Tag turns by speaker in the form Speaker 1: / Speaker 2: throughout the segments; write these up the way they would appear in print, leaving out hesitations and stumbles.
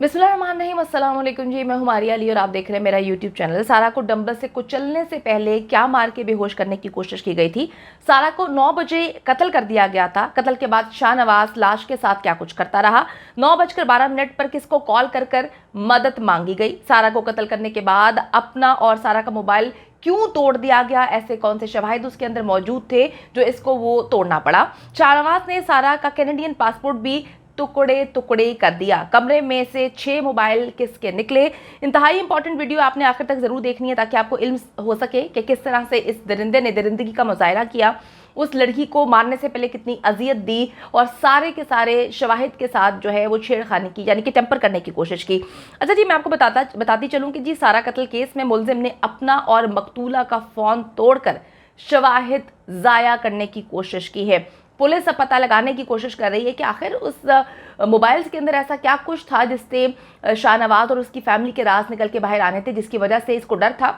Speaker 1: बिस्मिल्लाहिर्रहमानिर्रहीम, अस्सलाम वालेकुम जी। मैं हूं मारिया अली और आप देख रहे हैं मेरा यूट्यूब चैनल। सारा को डंबल से कुचलने से पहले क्या मार के बेहोश करने की कोशिश की गई थी। सारा को 9 बजे कत्ल कर दिया गया था। कत्ल के बाद शाहनवाज लाश के साथ क्या कुछ करता रहा। 9:12 पर किसको कॉल कर कर मदद मांगी गई। सारा को कत्ल करने के बाद अपना और सारा का मोबाइल क्यों तोड़ दिया गया, ऐसे कौन से शवाहिद उसके अंदर मौजूद थे जो इसको वो तोड़ना पड़ा। शाहनवाज ने सारा का कैनेडियन पासपोर्ट भी टुकड़े टुकड़े कर दिया। कमरे में से 6 मोबाइल किसके निकले। इंतहाई इंपॉर्टेंट वीडियो आपने आखिर तक जरूर देखनी है ताकि आपको इल्म हो सके कि किस तरह से इस दरिंदे ने दरिंदगी का मुजाहरा किया, उस लड़की को मारने से पहले कितनी अजियत दी और सारे के सारे शवाहिद के साथ जो है वो छेड़खानी की, यानी कि टेम्पर करने की कोशिश की। अच्छा जी, मैं आपको बताती चलूं कि जी सारा कत्ल केस में मुलजिम ने अपना और मकतूला का फ़ोन तोड़कर शवाहिद ज़ाया करने की कोशिश की है। पुलिस अब पता लगाने की कोशिश कर रही है कि आखिर उस मोबाइल्स के अंदर ऐसा क्या कुछ था जिससे शाहनवाज और उसकी फैमिली के राज निकल के बाहर आने थे, जिसकी वजह से इसको डर था,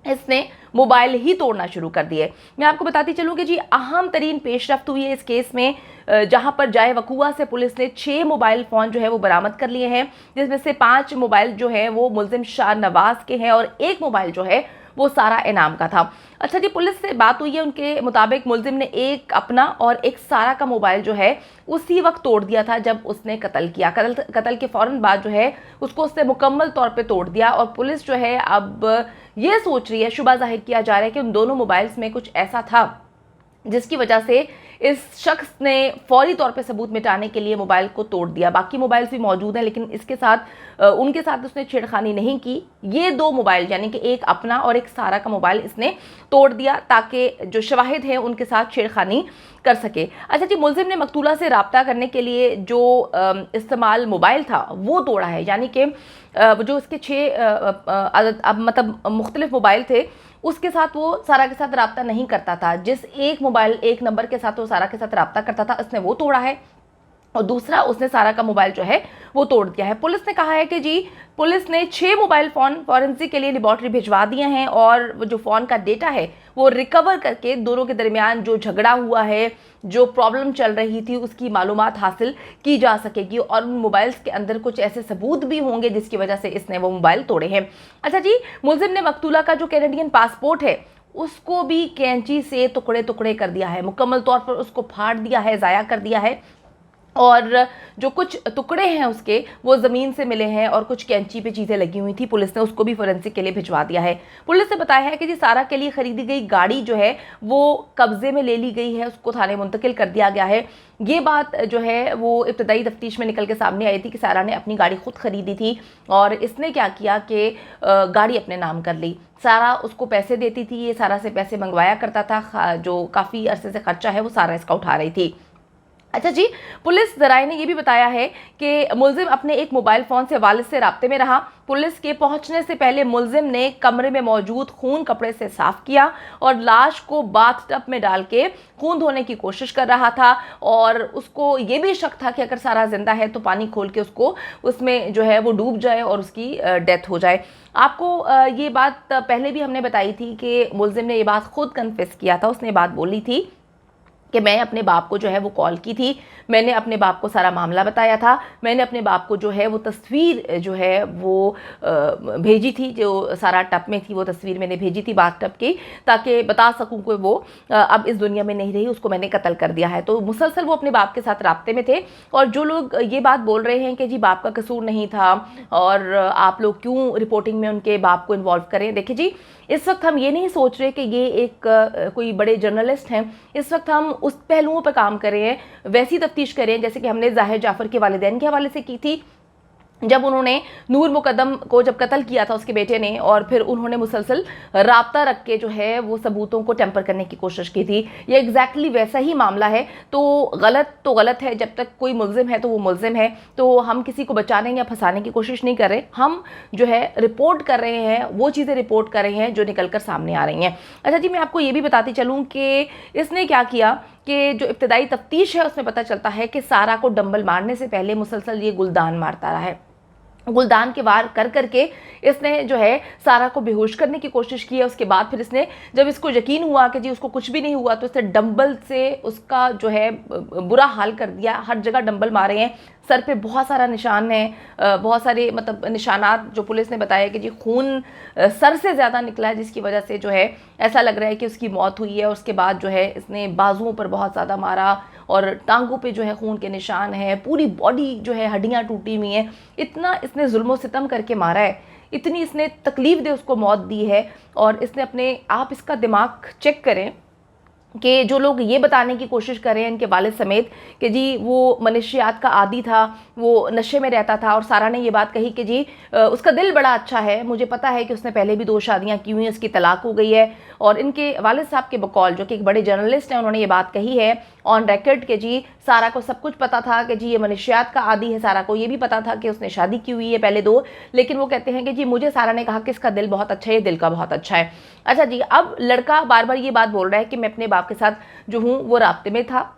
Speaker 1: इसने मोबाइल ही तोड़ना शुरू कर दिए। मैं आपको बताती चलूँ कि जी अहम तरीन पेशरफ्त हुई है इस केस में, जहां पर जाए वकूआ से पुलिस ने 6 मोबाइल फ़ोन जो है वो बरामद कर लिए हैं, जिसमें से 5 मोबाइल जो है वो मुलजिम शाहनवाज के हैं और 1 मोबाइल जो है वो सारा इनाम का था। अच्छा जी, पुलिस से बात हुई है, उनके मुताबिक मुलजिम ने एक अपना और एक सारा का मोबाइल जो है उसी वक्त तोड़ दिया था जब उसने कत्ल किया। कत्ल के फौरन बाद जो है उसको उसने मुकम्मल तौर पे तोड़ दिया और पुलिस जो है अब ये सोच रही है, शुबा जाहिर किया जा रहा है कि उन दोनों मोबाइल्स में कुछ ऐसा था जिसकी वजह से इस शख्स ने फौरी तौर पे सबूत मिटाने के लिए मोबाइल को तोड़ दिया। बाकी मोबाइल्स भी मौजूद हैं लेकिन इसके साथ उनके साथ उसने छेड़खानी नहीं की। ये 2 मोबाइल यानी कि एक अपना और एक सारा का मोबाइल इसने तोड़ दिया ताकि जो शवाहिद हैं उनके साथ छेड़खानी कर सके। अच्छा जी, मुलजिम ने मकतूला से रब्ता करने के लिए जो इस्तेमाल मोबाइल था वो तोड़ा है, यानी कि जो उसके 6 मतलब मुख्तलिफ मोबाइल थे उसके साथ वो सारा के साथ रब्ता नहीं करता था। जिस एक मोबाइल एक नंबर के साथ वो सारा के साथ रब्ता करता था उसने वो तोड़ा है और दूसरा उसने सारा का मोबाइल जो है वो तोड़ दिया है। पुलिस ने कहा है कि जी पुलिस ने 6 मोबाइल फ़ोन फॉरेंसिक के लिए लेबॉर्ट्री भिजवा दिए हैं और जो फ़ोन का डेटा है वो रिकवर करके दोनों के दरमियान जो झगड़ा हुआ है, जो प्रॉब्लम चल रही थी, उसकी मालूमात हासिल की जा सकेगी और उन मोबाइल्स के अंदर कुछ ऐसे सबूत भी होंगे जिसकी वजह से इसने वो मोबाइल तोड़े हैं। अच्छा जी, मुलजिम ने मकतूला का जो कैनेडियन पासपोर्ट है उसको भी कैंची से टुकड़े टुकड़े कर दिया है, मुकम्मल तौर पर उसको फाड़ दिया है, ज़ाया कर दिया है और जो कुछ टुकड़े हैं उसके वो ज़मीन से मिले हैं और कुछ कैंची पे चीज़ें लगी हुई थी। पुलिस ने उसको भी फोरेंसिक के लिए भिजवा दिया है। पुलिस ने बताया है कि जी सारा के लिए ख़रीदी गई गाड़ी जो है वो कब्ज़े में ले ली गई है, उसको थाने मुंतकिल कर दिया गया है। ये बात जो है वो इब्तदाई तफ्तीश में निकल के सामने आई थी कि सारा ने अपनी गाड़ी खुद ख़रीदी थी और इसने क्या किया कि गाड़ी अपने नाम कर ली। सारा उसको पैसे देती थी, ये सारा से पैसे मंगवाया करता था, जो काफ़ी अरसे से खर्चा है वो सारा इसका उठा रही थी। अच्छा जी, पुलिस ज़राए ने यह भी बताया है कि मुलजिम अपने एक मोबाइल फ़ोन से वालिद से राब्ते में रहा। पुलिस के पहुंचने से पहले मुलजिम ने कमरे में मौजूद खून कपड़े से साफ़ किया और लाश को बाथटब में डाल के खून धोने की कोशिश कर रहा था और उसको ये भी शक था कि अगर सारा जिंदा है तो पानी खोल के उसको उसमें जो है वो डूब जाए और उसकी डेथ हो जाए। आपको ये बात पहले भी हमने बताई थी कि मुलजिम ने ये बात खुद कन्फेस किया था। उसने बात बोली थी कि मैं अपने बाप को जो है वो कॉल की थी, मैंने अपने बाप को सारा मामला बताया था, मैंने अपने बाप को जो है वो तस्वीर जो है वो भेजी थी, जो सारा टब में थी वो तस्वीर मैंने भेजी थी बाथ टब की, ताकि बता सकूं कि वो अब इस दुनिया में नहीं रही, उसको मैंने कत्ल कर दिया है। तो मुसलसल वो अपने बाप के साथ राब्ते में थे और जो लोग ये बात बोल रहे हैं कि जी बाप का कसूर नहीं था और आप लोग क्यों रिपोर्टिंग में उनके बाप को इन्वॉल्व करें, देखिए जी इस वक्त हम ये नहीं सोच रहे कि ये एक कोई बड़े जर्नलिस्ट हैं। इस वक्त हम उस पहलुओं पर काम कर रहे हैं, वैसी तफ्तीश कर रहे हैं जैसे कि हमने जाहिर जाफ़र के वालिदैन के हवाले से की थी जब उन्होंने नूर मुकद्दम को जब कत्ल किया था उसके बेटे ने, और फिर उन्होंने मुसलसल राब्ता रख के जो है वो सबूतों को टेम्पर करने की कोशिश की थी। ये एग्जैक्टली वैसा ही मामला है। तो गलत है, जब तक कोई मुलजिम है तो वो मुलजिम है। तो हम किसी को बचाने या फंसाने की कोशिश नहीं कर रहे, हम जो है रिपोर्ट कर रहे हैं, वो चीज़ें रिपोर्ट कर रहे हैं जो निकल कर सामने आ रही हैं। अच्छा जी, मैं आपको ये भी बताती चलूँ कि इसने क्या किया कि जो इब्तदाई तफ्तीश है उसमें पता चलता है कि सारा को डंबल मारने से पहले मुसलसल ये गुलदान मारता रहा है गुलदान के वार कर करके इसने जो है सारा को बेहोश करने की कोशिश की है। उसके बाद फिर इसने, जब इसको यकीन हुआ कि जी उसको कुछ भी नहीं हुआ, तो इसने डंबल से उसका जो है बुरा हाल कर दिया। हर जगह डंबल मारे हैं, सर पे बहुत सारा निशान है, बहुत सारे मतलब निशानात जो पुलिस ने बताया कि जी खून सर से ज़्यादा निकला है, जिसकी वजह से जो है ऐसा लग रहा है कि उसकी मौत हुई है। और उसके बाद जो है इसने बाजुओं पर बहुत ज़्यादा मारा और टांगों पे जो है खून के निशान है, पूरी बॉडी जो है हड्डियाँ टूटी हुई हैं। इतना इसने जुल्म सितम करके मारा है, इतनी इसने तकलीफ दे उसको मौत दी है। और इसने अपने आप इसका दिमाग चेक करें कि जो लोग ये बताने की कोशिश कर रहे हैं इनके वालिद समेत कि जी वो मनशियात का आदी था, वो नशे में रहता था, और सारा ने ये बात कही कि जी उसका दिल बड़ा अच्छा है, मुझे पता है कि उसने पहले भी 2 शादियां की हुई हैं, उसकी तलाक हो गई है। और इनके वालिद साहब के बकौल, जो कि एक बड़े जर्नलिस्ट हैं, उन्होंने ये बात कही है ऑन रिकॉर्ड कि जी सारा को सब कुछ पता था कि जी ये मनशियात का आदी है। सारा को ये भी पता था कि उसने शादी की हुई है पहले 2, लेकिन वो कहते हैं कि जी मुझे सारा ने कहा कि इसका दिल बहुत अच्छा है, ये दिल का बहुत अच्छा है। अच्छा जी, अब लड़का बार बार ये बात बोल रहा है कि मैं अपने बाप के साथ जो हूँ वो राब्ते में था,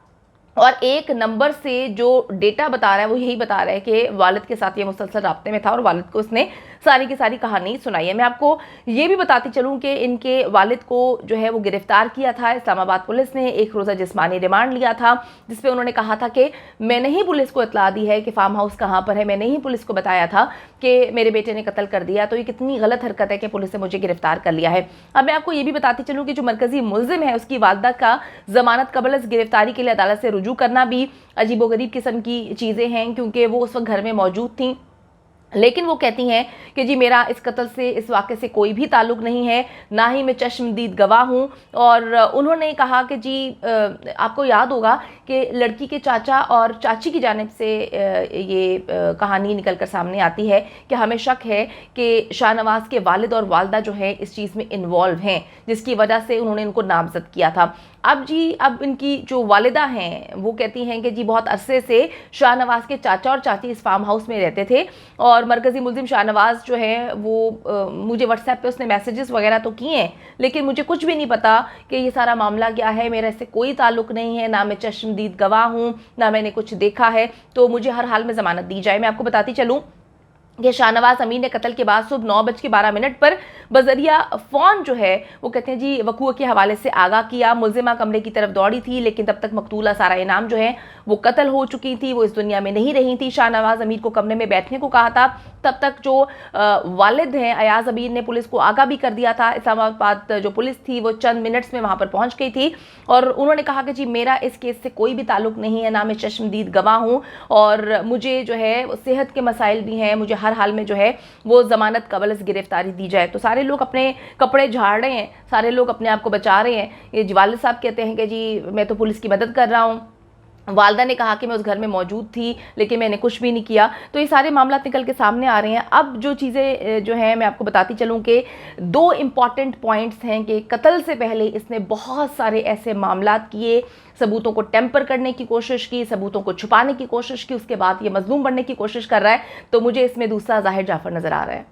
Speaker 1: और एक नंबर से जो डेटा बता रहा है वो यही बता रहा है कि वालिद के साथ ये मुसलसल राब्ते में था और वालिद को उसने सारी की सारी कहानी सुनाई है। मैं आपको ये भी बताती चलूँ कि इनके वालिद को जो है वो गिरफ्तार किया था इस्लामाबाद पुलिस ने, 1 रोज़ा जिस्मानी रिमांड लिया था, जिसपे उन्होंने कहा था कि मैंने ही पुलिस को इतला दी है कि फार्म हाउस कहाँ पर है, मैंने ही पुलिस को बताया था कि मेरे बेटे ने कत्ल कर दिया। तो ये कितनी गलत हरकत है कि पुलिस ने मुझे गिरफ्तार कर लिया है। अब मैं आपको ये भी बताती चलूँ कि जो मरकजी मुल्जिम है उसकी वालदा का जमानत कबल अज़ गिरफ्तारी के लिए अदालत से रुजू करना भी अजीबोगरीब किस्म की चीज़ें हैं, क्योंकि वो उस वक्त घर में मौजूद थी। लेकिन वो कहती हैं कि जी मेरा इस कत्ल से, इस वाक़े से कोई भी ताल्लुक़ नहीं है, ना ही मैं चश्मदीद गवाह हूँ। और उन्होंने कहा कि जी आपको याद होगा कि लड़की के चाचा और चाची की जानिब से ये कहानी निकल कर सामने आती है कि हमें शक है कि शाहनवाज़ के वालिद और वालदा जो है इस चीज़ में इन्वॉल्व हैं, जिसकी वजह से उन्होंने इनको नामज़द किया था। अब इनकी जो वालिदा हैं वो कहती हैं कि जी बहुत अरसे से शाहनवाज़ के चाचा और चाची इस फार्म हाउस में रहते थे, और मरकज़ी मुल्ज़िम शाहनवाज़ जो है वो मुझे व्हाट्सएप पे उसने मैसेजेस वगैरह तो किए हैं, लेकिन मुझे कुछ भी नहीं पता कि ये सारा मामला क्या है, मेरा इससे कोई ताल्लुक़ नहीं है, ना मैं चश्मदीद गवाह हूँ, ना मैंने कुछ देखा है, तो मुझे हर हाल में ज़मानत दी जाए। मैं आपको बताती चलूँ कि शाहनवाज़ अमीन ने कत्ल के बाद सुबह 9:12 पर बजरिया फ़ोन जो है वो कहते हैं जी वकूअ के हवाले से आगाह किया। मुल्जिमा कमरे की तरफ दौड़ी थी, लेकिन तब तक मकतूला सारा इनाम जो है वो कत्ल हो चुकी थी, वो इस दुनिया में नहीं रही थी। शाहनवाज़ अमीन को कमरे में बैठने को कहा था, तब तक जो वालिद हैं अयाज़ अमीन ने पुलिस को आगाह भी कर दिया था। इस्लामाबाद जो पुलिस थी वो चंद मिनट्स में वहाँ पर पहुँच गई थी, और उन्होंने कहा कि जी मेरा इस केस से कोई भी ताल्लुक़ नहीं है, ना मैं चश्मदीद गवाह हूँ, और मुझे जो है सेहत के मसाइल भी हैं, मुझे हर हाल में जो है वो ज़मानत कबल अज़ गिरफ्तारी दी जाए। तो सारे लोग अपने कपड़े झाड़ रहे हैं, सारे लोग अपने आप को बचा रहे हैं। ये वालिद साहब कहते हैं कि जी मैं तो पुलिस की मदद कर रहा हूँ, वालदा ने कहा कि मैं उस घर में मौजूद थी लेकिन मैंने कुछ भी नहीं किया। तो ये सारे मामला निकल के सामने आ रहे हैं। अब जो चीज़ें जो हैं मैं आपको बताती चलूँ कि 2 इम्पॉर्टेंट पॉइंट्स हैं कि कत्ल से पहले इसने बहुत सारे ऐसे मामला किए, सबूतों को टेम्पर करने की कोशिश की, सबूतों को छुपाने की कोशिश की, उसके बाद ये मजलूम बनने की कोशिश कर रहा है। तो मुझे इसमें दूसरा ज़ाहिर जाफ़र नज़र आ रहा है।